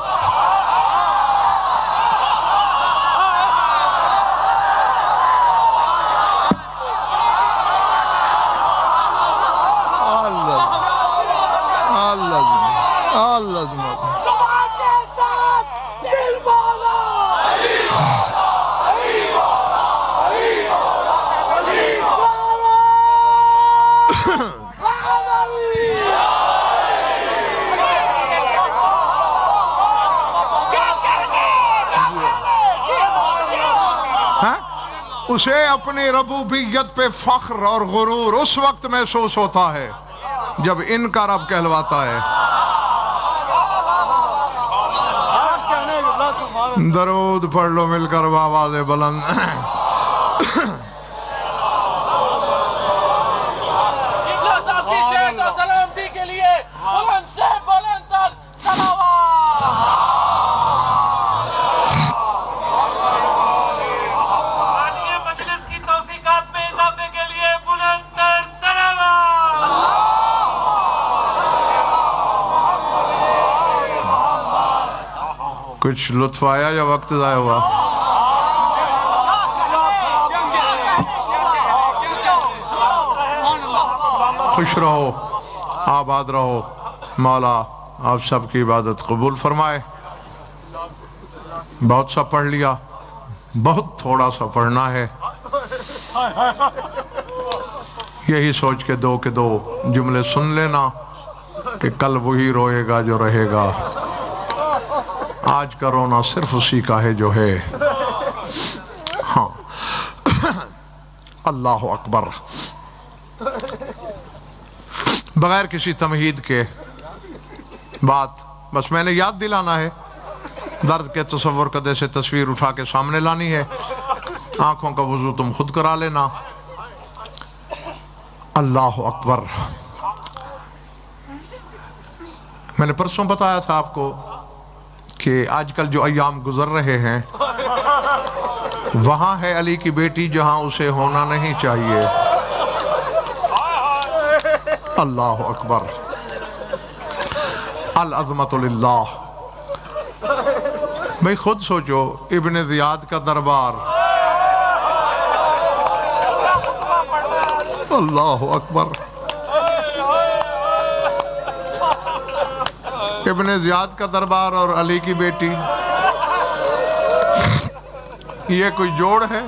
اسے اپنی ربوبیت پہ فخر اور غرور اس وقت محسوس ہوتا ہے جب ان کا رب کہلواتا ہے. درود پڑھ لو مل کر آواز بلند. کچھ لطف آیا یا وقت ضائع ہوا؟ خوش رہو، آباد رہو. مولا آپ سب کی عبادت قبول فرمائے. بہت سا پڑھ لیا، بہت تھوڑا سا پڑھنا ہے. یہی سوچ کے دو جملے سن لینا کہ کل وہی روئے گا جو رہے گا. آج کا رونا صرف اسی کا ہے جو ہے. ہاں اللہ اکبر. بغیر کسی تمہید کے بات بس میں نے یاد دلانا ہے. درد کے تصور کدے سے تصویر اٹھا کے سامنے لانی ہے. آنکھوں کا وضو تم خود کرا لینا. اللہ اکبر. میں نے پرسوں بتایا تھا آپ کو کہ آج کل جو ایام گزر رہے ہیں وہاں ہے علی کی بیٹی جہاں اسے ہونا نہیں چاہیے. اللہ اکبر. العظمت للہ. بھئی خود سوچو ابن زیاد کا دربار. اللہ اکبر. ابن زیاد کا دربار اور علی کی بیٹی، یہ کوئی جوڑ ہے؟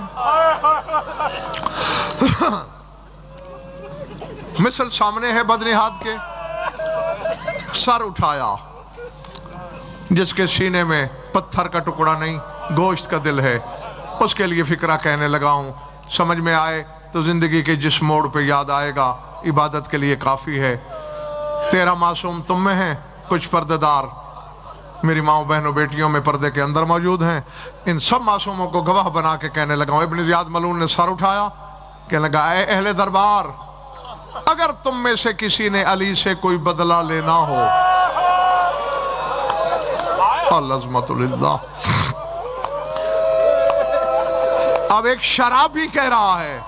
مثل سامنے ہے بدنہاد کے. سر اٹھایا جس کے سینے میں پتھر کا ٹکڑا نہیں گوشت کا دل ہے. اس کے لیے فکرہ کہنے لگا ہوں. سمجھ میں آئے تو زندگی کے جس موڑ پہ یاد آئے گا عبادت کے لیے کافی ہے. 13 معصوم تم میں ہیں، کچھ پردے دار میری ماؤں بہنوں بیٹیوں میں پردے کے اندر موجود ہیں. ان سب معصوموں کو گواہ بنا کے کہنے لگا ہوں. ابن زیاد ملعون نے سر اٹھایا، کہنے لگا اے اہل دربار، اگر تم میں سے کسی نے علی سے کوئی بدلہ لینا ہو. العظمت للہ. اب ایک شرابی کہہ رہا ہے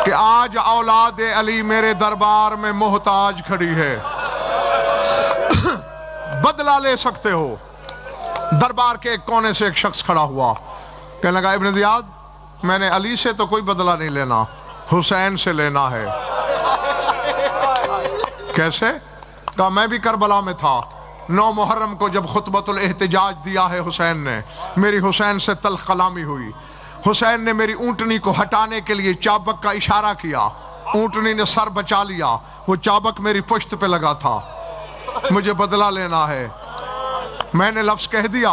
کہ آج اولاد علی میرے دربار میں محتاج کھڑی ہے، بدلہ لے سکتے ہو. دربار کے ایک کونے سے ایک شخص کھڑا ہوا، کہنے لگا ابن زیاد میں نے علی سے تو کوئی بدلہ نہیں لینا، حسین سے لینا ہے. کیسے؟ کہا میں بھی کربلا میں تھا. 9 محرم کو جب خطبۃ الاحتجاج دیا ہے حسین نے، میری حسین سے تلخ کلامی ہوئی. حسین نے میری اونٹنی کو ہٹانے کے لیے چابک کا اشارہ کیا. اونٹنی نے سر بچا لیا. وہ چابک میری پشت پہ لگا تھا. مجھے بدلہ لینا ہے. میں نے لفظ کہہ دیا،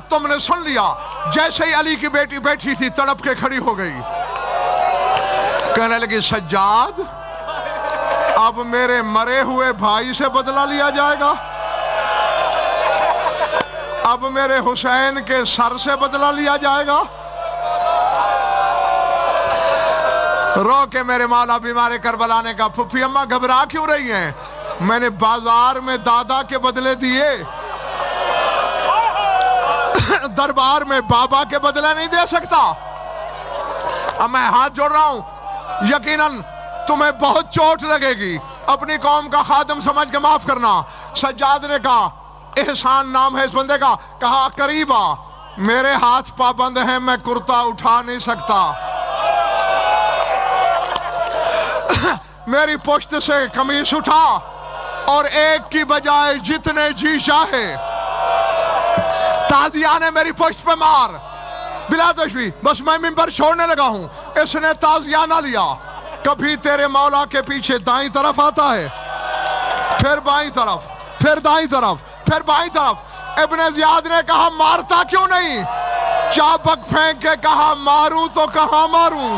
تم نے سن لیا. جیسے ہی علی کی بیٹی بیٹھی تھی تڑپ کے کھڑی ہو گئی، کہنے لگی سجاد اب میرے مرے ہوئے بھائی سے بدلہ لیا جائے گا؟ اب میرے حسین کے سر سے بدلہ لیا جائے گا؟ رو کے میرے مولا بیمار کربلا نے کہا پھپھی اماں گھبرا کیوں رہی ہیں؟ میں نے بازار میں دادا کے بدلے دیے، دربار میں بابا کے بدلے نہیں دے سکتا۔ اب میں ہاتھ جوڑ رہا ہوں، یقیناً تمہیں بہت چوٹ لگے گی، اپنی قوم کا خادم سمجھ کے معاف کرنا۔ سجاد نے کہا، احسان نام ہے اس بندے کا، کہا قریب آ، میرے ہاتھ پابند ہیں، میں کرتا اٹھا نہیں سکتا۔ میری پشت سے قمیص اٹھا اور ایک کی بجائے جتنے جی چاہے تازیہ نے میری پشت پہ مار، بلا تشبیہ، بس میں منبر چھوڑنے لگا ہوں، اس نے تازیہ نہ لیا۔ کبھی تیرے مولا کے پیچھے دائیں طرف آتا ہے، پھر بائیں طرف، پھر دائیں طرف، پھر بائیں طرف۔ ابن زیاد نے کہا مارتا کیوں نہیں؟ چابک پھینک کے کہا ماروں تو کہاں ماروں؟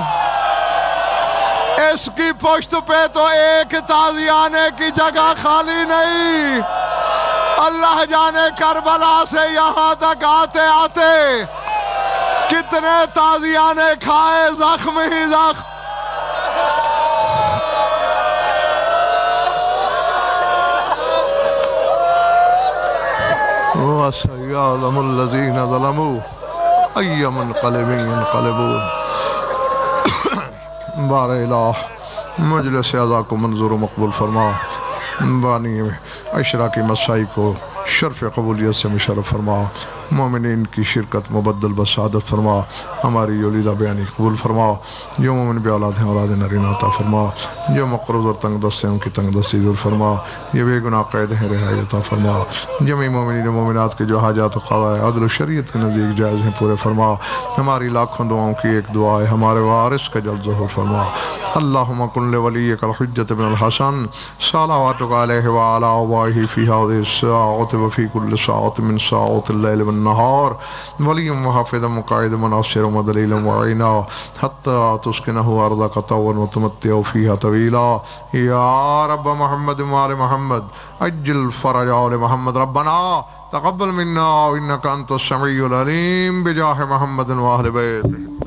اس کی پشت پہ تو ایک تازیانے کی جگہ خالی نہیں۔ اللہ جانے کربلا سے یہاں تک آتے آتے کتنے تازیانے کھائے، زخم ہی زخم۔ وَسَيَعْلَمُ الَّذِينَ ظَلَمُوا أَيَّ مُنْقَلِبٍ يَنْقَلِبُونَ۔ بار الہ مجلس اعضاء کو منظور و مقبول فرما، بانی عشرہ کی مسائی کو شرف قبولیت سے مشرف فرما، مومنین کی شرکت مبدل بسعادت فرما، ہماری یولیدہ بیانی قبول فرما، جو مومن بے اولاد ہیں اولاد نرین عطا فرما، جو مقروض اور تنگ دست ہیں ان کی تنگ دستی دور فرما، یہ بے گناہ قید ہیں رہائی عطا فرما، جمعی مومنین و مومنات کے جو حاجات و قضائے عدل و شریعت کے نزدیک جائز ہیں پورے فرما، ہماری لاکھوں دعاؤں کی ایک دعا ہے، ہمارے وارث کا جلد ظہور فرما۔ اللہم کن لولیک الحجت بن الحسن صلواتک علیہ وعلا آبائہ فی هذه الساعة وفی کل ساعة من ساعات اللیل والنہار ولی محافظ مقاعد مناصر ومدلیل وعینا حتی تسکنہ ارضک طوعا وتمتع فیہا طویلا۔ یا رب محمد وآل محمد اجل فرج آل محمد، ربنا تقبل منا انک انت السمیع العلیم بجاہ محمد وآل بیت۔